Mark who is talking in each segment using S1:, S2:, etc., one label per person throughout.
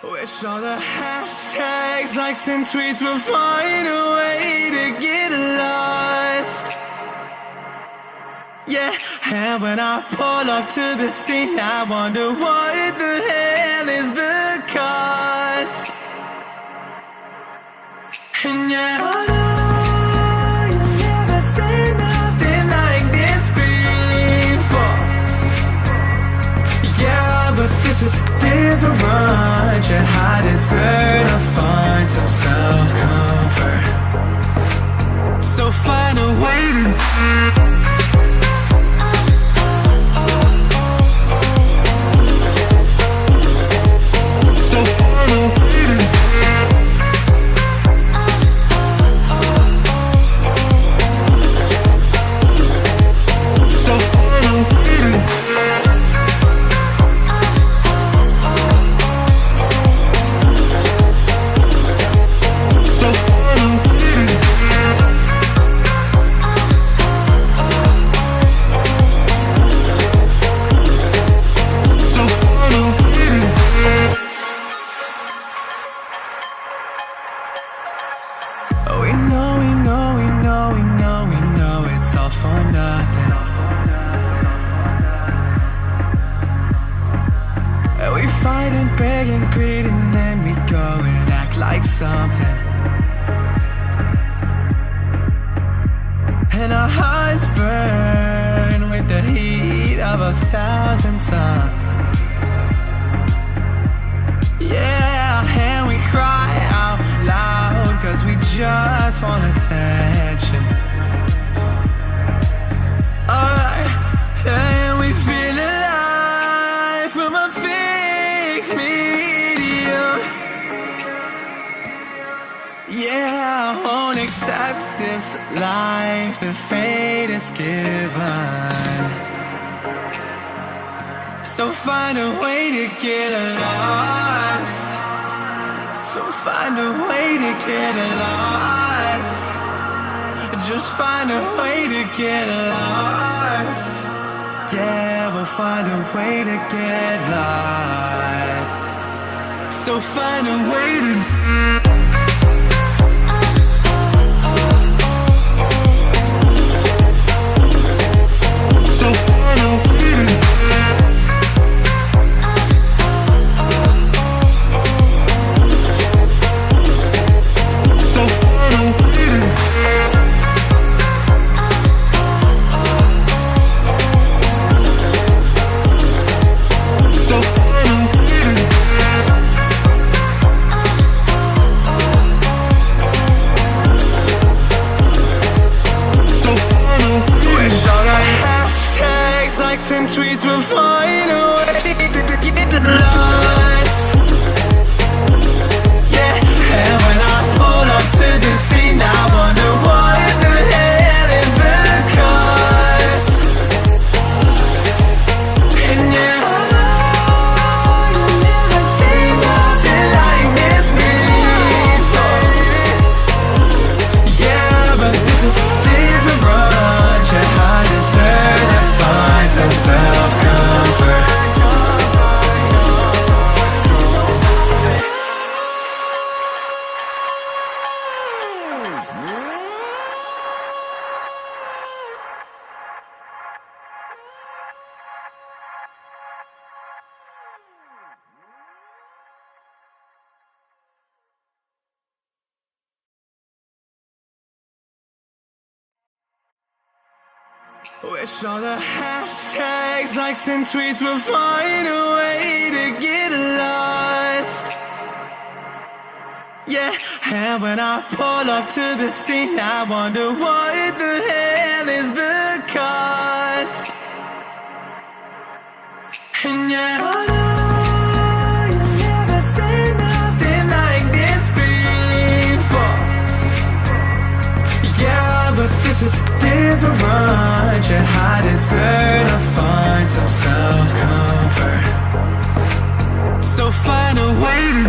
S1: Wish all the hashtags, likes and tweets will find a way to get lost. Yeah, and when I pull up to the scene, I wonder what the hell is the cost. And yeah, I know you've never seen nothing like this before. Yeah, but this is different. I deserve to find some self-comfort. So find a way to something, and our hearts burn with the heat of 1,000 suns. Yeah, and we cry out loud 'cause we just want attention. And we feel alive from a fake medium. Yeah, I won't accept this life that fate is given. So find a way to get lost. So find a way to get lost. Just find a way to get lost. Yeah, we'll find a way to get lost. So find a way to and tweets will find a way to get lost. Yeah, and when I pull up to the scene, I wonder what the hell is the cost. And yeah, I know you've never seen nothing like this before. Yeah, but this is different. Yeah, I deserve to find some self-comfort. Wish all the hashtags, likes and tweets will find a way to get lost. Yeah, and when I pull up to the scene, I wonder what the hell is the cost. And yeah, I know you've never seen nothing like this before. Yeah, but this is different. Yeah, I deserve to find some self-comfort. So find a way to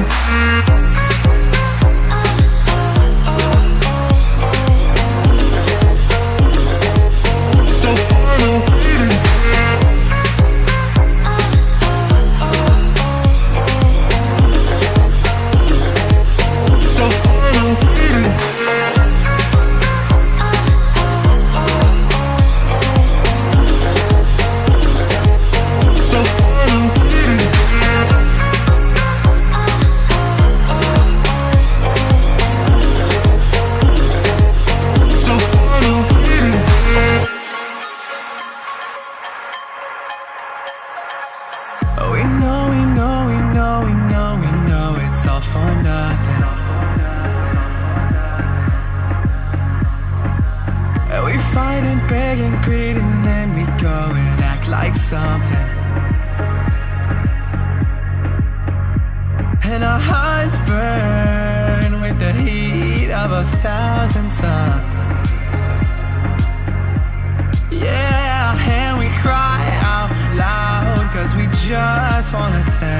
S1: fight and beg and greed, and then we go and act like something. And our hearts burn with the heat of 1,000 suns. Yeah, and we cry out loud, 'cause we just wanna tell